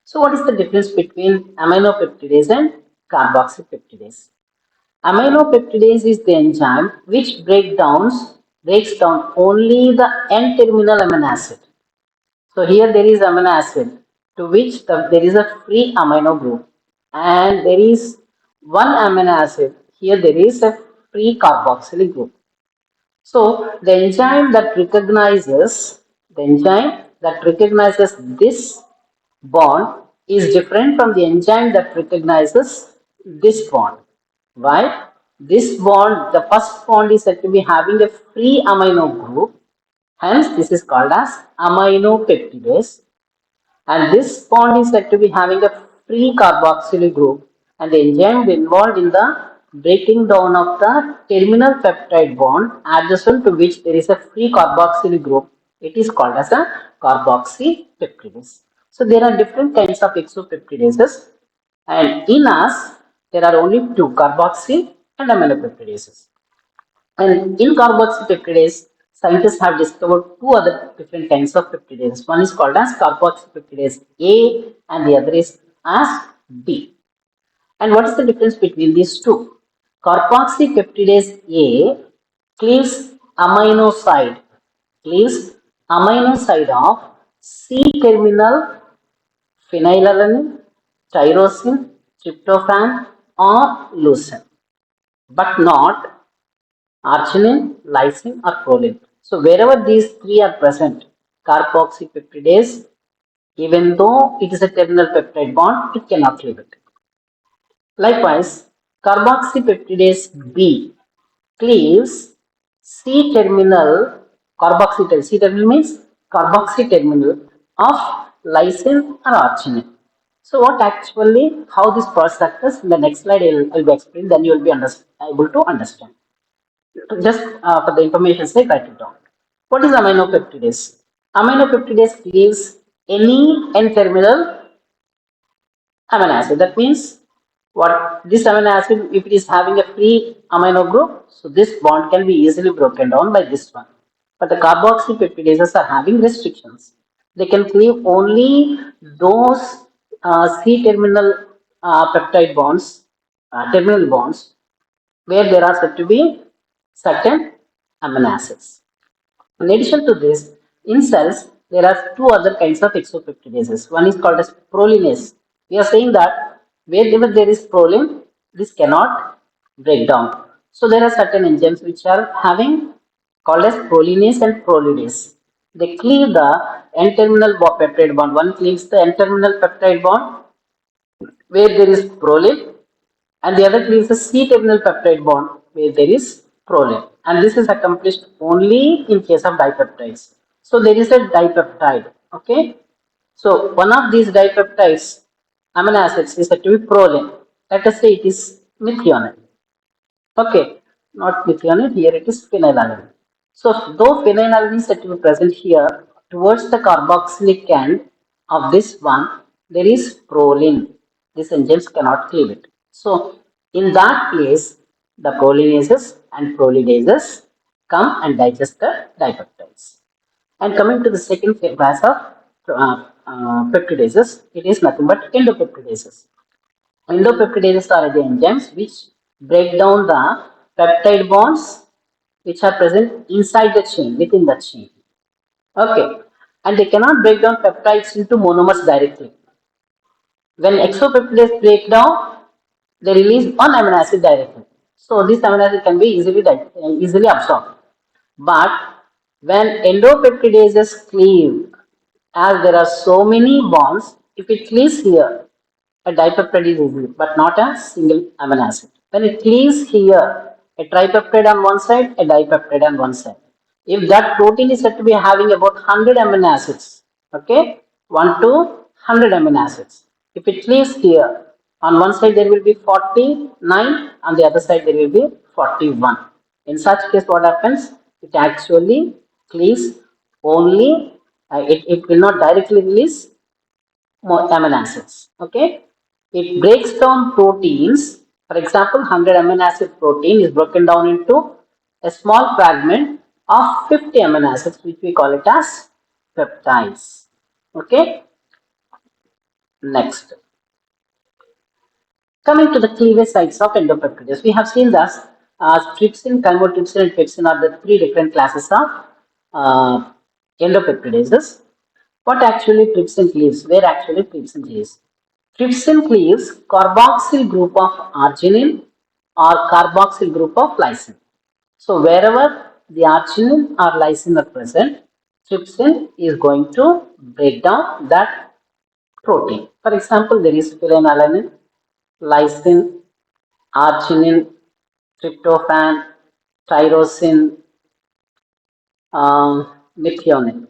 So, what is the difference between aminopeptidase and carboxypeptidase? Aminopeptidase is the enzyme which breaks down only the N-terminal amino acid. So here there is amino acid to which there is a free amino group, and there is one amino acid. Here there is a free carboxylic group. So the enzyme that recognizes this bond is different from the enzyme that recognizes this bond. Why? This bond, the first bond is said to be having a free amino group, hence this is called as aminopeptidase, and this bond is said to be having a free carboxylic group, and the enzyme involved in the breaking down of the terminal peptide bond adjacent to which there is a free carboxylic group. It is called as a carboxypeptidase. So there are different kinds of exopeptidases, and in us there are only two, carboxy and aminopeptidases. And in carboxypeptidase, scientists have discovered two other different kinds of peptidases. One is called as carboxypeptidase A and the other is as B. And what is the difference between these two? Carboxypeptidase A cleaves amino side, cleaves amino side of C-terminal phenylalanine, tyrosine, tryptophan, or leucine, but not arginine, lysine, or proline. So wherever these three are present, carboxypeptidase, even though it is a terminal peptide bond, it cannot leave it. Likewise, carboxypeptidase B cleaves C-terminal carboxy. C-terminal means carboxy terminal of lysine or arginine. So what actually, how this process occurs in the next slide I will be explaining, then you will be able to understand. Just for the information sake, write it down. What is aminopeptidase? Aminopeptidase cleaves any N-terminal amino acid. That means what this amino acid, if it is having a free amino group, so this bond can be easily broken down by this one. But the carboxypeptidases are having restrictions. They can cleave only those C-terminal peptide bonds, terminal bonds, where there are said to be certain amino acids. In addition to this, in cells, there are two other kinds of exopeptidases. One is called as prolinase. We are saying that wherever there is proline, this cannot break down. So there are certain enzymes which are having called as prolinase and prolidase. They cleave the N-terminal peptide bond. One cleaves the N-terminal peptide bond where there is proline, and the other cleaves the C-terminal peptide bond where there is proline. And this is accomplished only in case of dipeptides. So there is a dipeptide. Okay. So one of these dipeptides, amino acids, is said to be proline. Let us say it is methionine. Okay, not methionine, here it is phenylalanine. So though phenylalanine is said to be present here, towards the carboxylic end of this one, there is proline. These enzymes cannot cleave it. So in that place, the prolinases and prolidases come and digest the dipeptides. And coming to the second class of peptidases, it is nothing but endopeptidases. Endopeptidases are the enzymes which break down the peptide bonds which are present inside the chain, within the chain. Okay. And they cannot break down peptides into monomers directly. When exopeptidases break down, they release one amino acid directly. So this amino acid can be easily absorbed. But when endopeptidases cleave, as there are so many bonds, if it cleaves here, a dipeptide is easy, but not a single amino acid. When it cleaves here, a tripeptide on one side, a dipeptide on one side. If that protein is said to be having about 100 amino acids, okay, 1 to 100 amino acids. If it cleaves here, on one side there will be 49, on the other side there will be 41. In such case, what happens? It actually cleaves only, it will not directly release more amino acids. Okay, it breaks down proteins. For example, 100 amino acid protein is broken down into a small fragment of 50 amino acids, which we call it as peptides. Okay, next. Coming to the cleavage sites of endopeptides, we have seen that trypsin, chymotrypsin, and pepsin are the three different classes of uh, endopeptidases. What actually trypsin cleaves? Where actually trypsin cleaves? Trypsin cleaves carboxyl group of arginine or carboxyl group of lysine. So wherever the arginine or lysine are present, trypsin is going to break down that protein. For example, there is phenylalanine, lysine, arginine, tryptophan, tyrosine, methionine.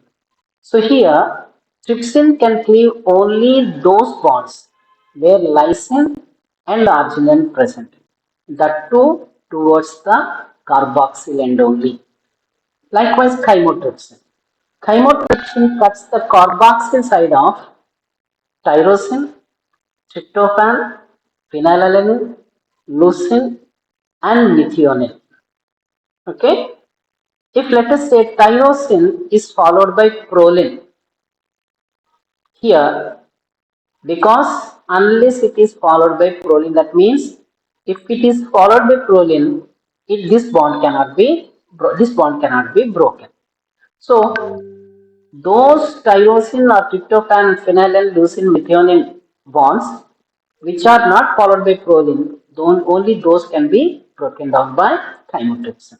So here, trypsin can cleave only those bonds where lysine and arginine present. That too towards the carboxyl end only. Likewise, chymotrypsin. Chymotrypsin cuts the carboxyl side of tyrosine, tryptophan, phenylalanine, leucine, and methionine. Okay. If let us say tyrosine is followed by proline here, because unless it is followed by proline, that means if it is followed by proline, this bond cannot be broken. So those tyrosine or tryptophan, phenylalanine, leucine, methionine bonds which are not followed by proline, only those can be broken down by chymotrypsin.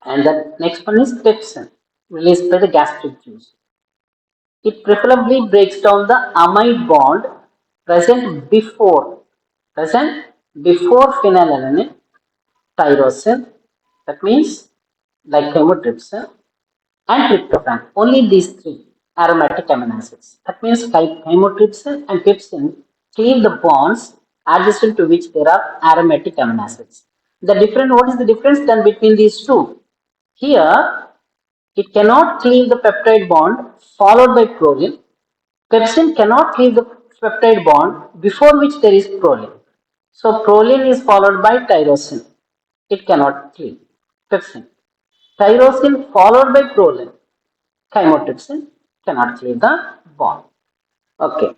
And the next one is pepsin, released by the gastric juice. It preferably breaks down the amide bond present before present before phenylalanine, tyrosine, that means like chymotrypsin and tryptophan. Only these three aromatic amino acids. That means chymotrypsin and pepsin cleave the bonds adjacent to which there are aromatic amino acids. What is the difference then between these two? Here, it cannot cleave the peptide bond followed by proline. Pepsin cannot cleave the peptide bond before which there is proline. So proline is followed by tyrosine. It cannot cleave pepsin. Tyrosine followed by proline. Chymotrypsin cannot cleave the bond. Okay.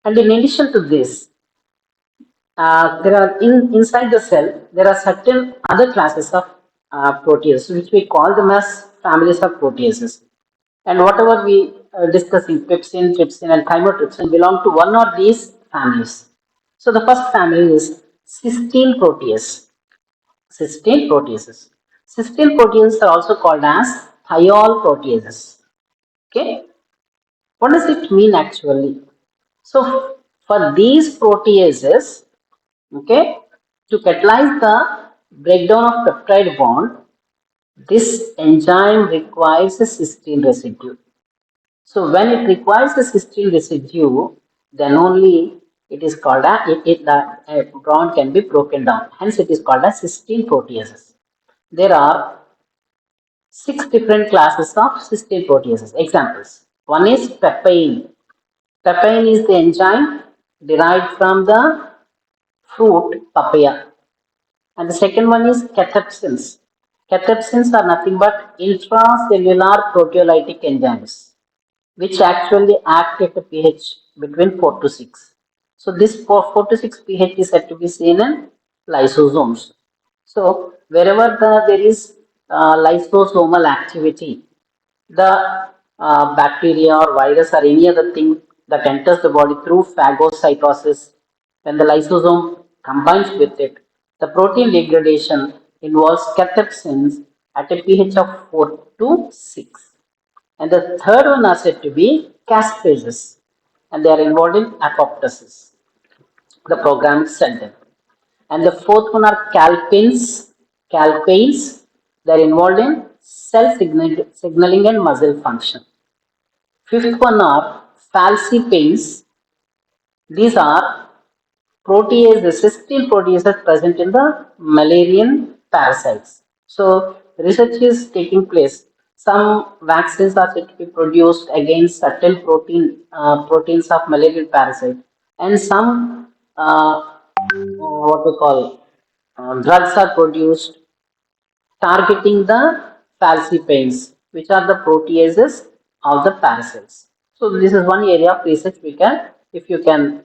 And in addition to this, there are inside the cell there are certain other classes of proteases which we call them as families of proteases. And whatever we discussing pepsin, trypsin, and chymotrypsin belong to one of these families. So the first family is cysteine protease. Cysteine proteases. Cysteine proteases are also called as thiol proteases. Okay, what does it mean actually? So for these proteases, okay, to catalyze the breakdown of peptide bond, this enzyme requires a cysteine residue. So when it requires a cysteine residue, then only it is called the bond can be broken down. Hence, it is called a cysteine proteases. There are six different classes of cysteine proteases. Examples: one is papain. Papain is the enzyme derived from the fruit papaya. And the second one is cathepsins. Cathepsins are nothing but intracellular proteolytic enzymes which actually act at a pH between 4 to 6. So this 4 to 6 pH is said to be seen in lysosomes. So wherever there is lysosomal activity, the bacteria or virus or any other thing that enters the body through phagocytosis, when the lysosome combines with it, the protein degradation involves cathepsins at a pH of 4 to 6. And the third one are said to be caspases, and they are involved in apoptosis, the programmed cell death. And the fourth one are calpains. Calpains, they are involved in signaling and muscle function. Fifth one are falcipains. These are protease, the cysteine proteases present in the Malarian parasites. So research is taking place. Some vaccines are said to be produced against certain proteins of malarial parasite, and some what we call drugs are produced targeting the falcipains, which are the proteases of the parasites. So this is one area of research we can, if you can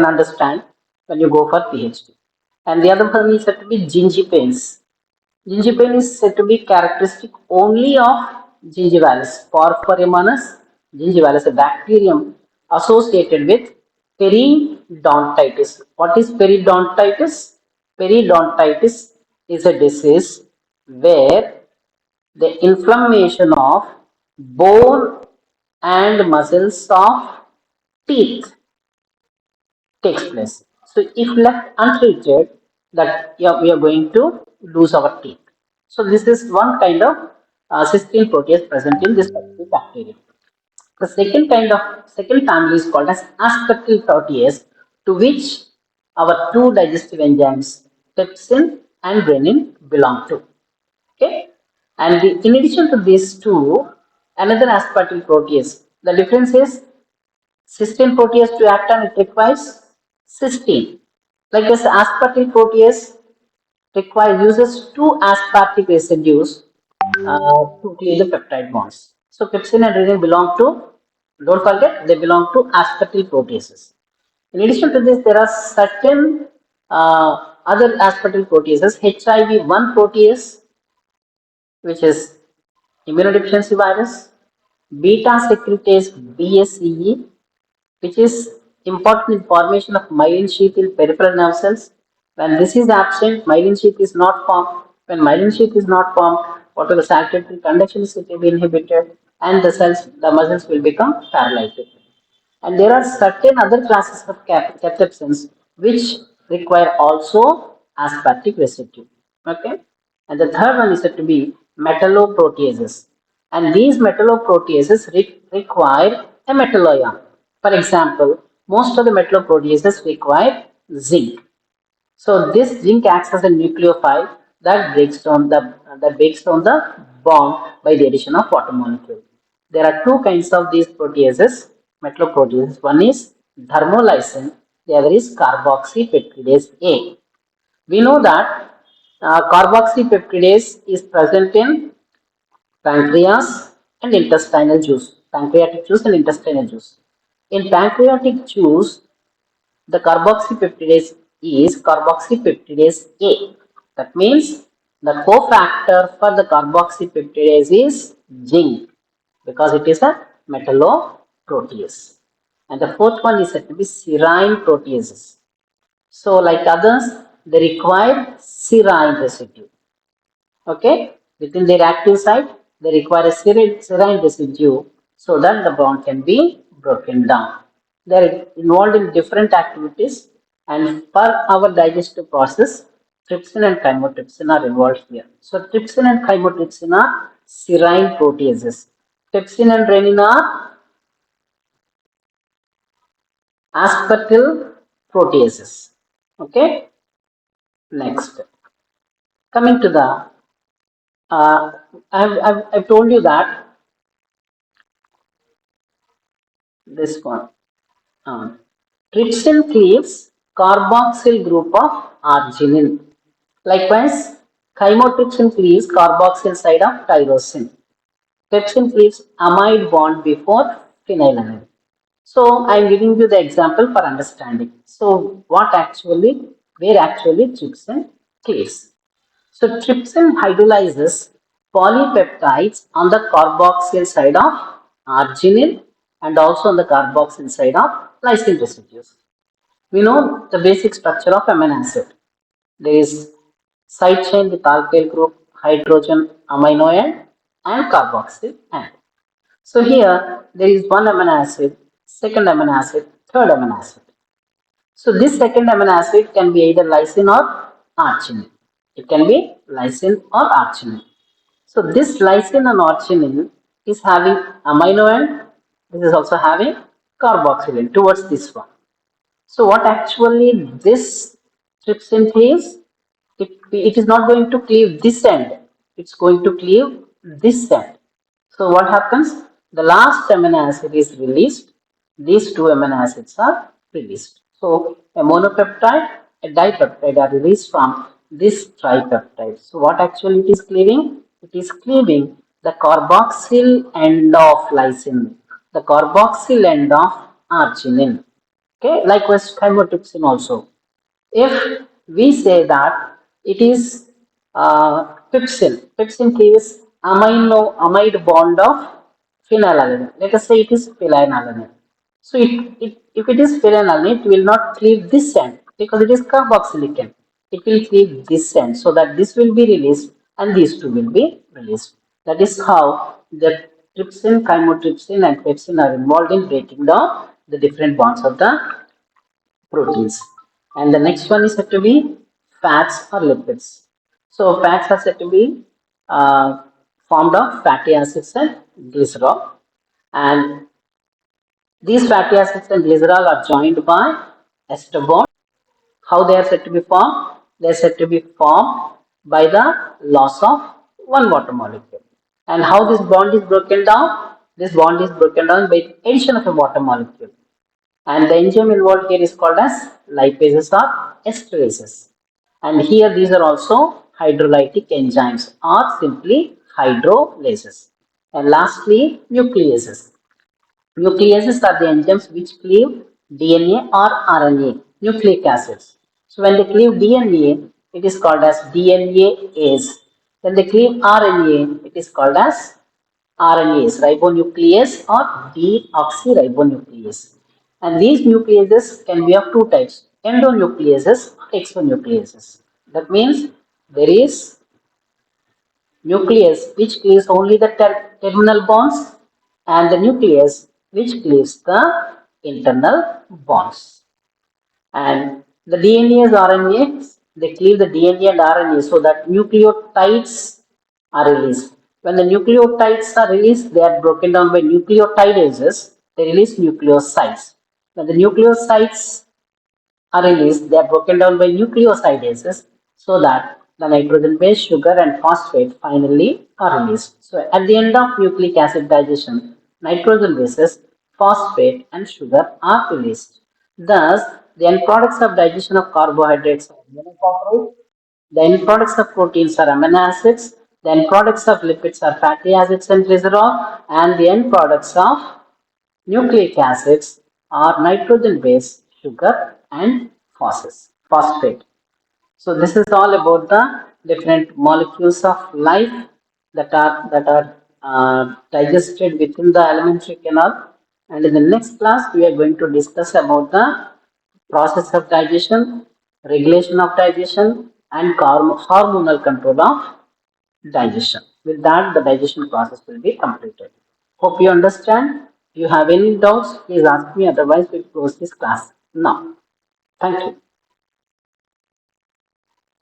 understand when you go for PhD. And the other one is said to be gingipains. Gingipain is said to be characteristic only of gingivalis, Porphyromonas gingivalis, a bacterium associated with periodontitis. What is periodontitis? Periodontitis is a disease where the inflammation of bone and muscles of teeth takes place. So if left untreated, that yeah, we are going to lose our teeth. So this is one kind of cysteine protease present in this specific bacteria. The second family is called as aspartyl protease, to which our two digestive enzymes, pepsin and renin, belong to. Okay, and in addition to these two, another aspartyl protease. The difference is cysteine protease to act on it requires cysteine. Like this aspartyl protease uses two aspartic residues to clear the peptide bonds. So pepsin and renin belong to, don't forget, they belong to aspartyl proteases. In addition to this, there are certain other aspartyl proteases, HIV-1 protease, which is immunodeficiency virus, beta secretase BSEE, which is important in formation of myelin sheath in peripheral nerve cells. When this is absent, myelin sheath is not formed. When myelin sheath is not formed, whatever circulatory conduction is to be inhibited, and the muscles will become paralyzed. And there are certain other classes of cathepsins which require also aspartic residue. Okay. And the third one is said to be metalloproteases. And these metalloproteases require a metalloion. For example, most of the metalloproteases require zinc. So this zinc acts as a nucleophile that breaks down the bond by the addition of water molecule. There are two kinds of these proteases, metalloproteases. One is thermolysin, the other is carboxypeptidase A. We know that carboxypeptidase is present in pancreas and intestinal juice, pancreatic juice and intestinal juice. In pancreatic juice, the carboxypeptidase is carboxypeptidase A. That means the cofactor for the carboxypeptidase is zinc because it is a metalloprotease. And the fourth one is said to be serine proteases. So, like others, they require serine residue. Okay, within their active site, they require a serine residue so that the bond can be broken down. They are involved in different activities, and for our digestive process, trypsin and chymotrypsin are involved here. So, trypsin and chymotrypsin are serine proteases. Pepsin and renin are aspartyl proteases. Okay, next. Coming to the, uh, I've told you that this one. Trypsin cleaves carboxyl group of arginine. Likewise, chymotrypsin cleaves carboxyl side of tyrosine. Pepsin cleaves amide bond before phenylalanine. So I am giving you the example for understanding. So where actually trypsin cleaves. So trypsin hydrolyzes polypeptides on the carboxyl side of arginine and also on the carboxyl side of lysine residues. We know the basic structure of amino acid. There is side chain with alkyl group, hydrogen, amino and carboxyl end. So here there is one amino acid, second amino acid, third amino acid. So this second amino acid can be either lysine or arginine. It can be lysine or arginine. So this lysine and arginine is having amino end. This is also having carboxylate towards this one. So what actually this trypsin is, it is not going to cleave this end, it's going to cleave this end. So what happens? The last amino acid is released, these two amino acids are released. So a monopeptide, a dipeptide are released from this tripeptide. So what actually it is cleaving? It is cleaving the carboxyl end of lysine, the carboxyl end of arginine. Okay, likewise chymotrypsin also. If we say that it is pepsin cleaves amide bond of phenylalanine. Let us say it is phenylalanine. So if it is phenylalanine, it will not cleave this end because it is carboxylic end. It will cleave this end so that this will be released and these two will be released. That is how the trypsin, chymotrypsin, and pepsin are involved in breaking down the different bonds of the proteins. And the next one is said to be fats or lipids. So fats are said to be uh, formed of fatty acids and glycerol. And these fatty acids and glycerol are joined by ester bond. How they are said to be formed? They are said to be formed by the loss of one water molecule. And how this bond is broken down? This bond is broken down by addition of a water molecule. And the enzyme involved here is called as lipases or esterases. And here these are also hydrolytic enzymes or simply hydrolases. And lastly, nucleases. Nucleases are the enzymes which cleave DNA or RNA, nucleic acids. So when they cleave DNA, it is called as DNAase. When they cleave RNA, it is called as RNase, ribonuclease or deoxyribonuclease. And these nucleases can be of two types, endonucleases or exonucleases. That means there is nucleus which cleaves only the terminal bonds and the nucleus which cleaves the internal bonds. And the DNA and RNA, they cleave the DNA and RNA so that nucleotides are released. When the nucleotides are released, they are broken down by nucleotidases, they release nucleosides. When the nucleosides are released, they are broken down by nucleosidases so that the nitrogen base, sugar, and phosphate finally are released. So, at the end of nucleic acid digestion, nitrogen bases, phosphate, and sugar are released. Thus, the end products of digestion of carbohydrates are monosaccharide, the end products of proteins are amino acids, the end products of lipids are fatty acids and glycerol, and the end products of nucleic acids are nitrogen base, sugar, and phosphate. So this is all about the different molecules of life that are digested within the alimentary canal. And in the next class, we are going to discuss about the process of digestion, regulation of digestion, and hormonal control of digestion. With that, the digestion process will be completed. Hope you understand. If you have any doubts, please ask me. Otherwise, we close this class now. Thank you.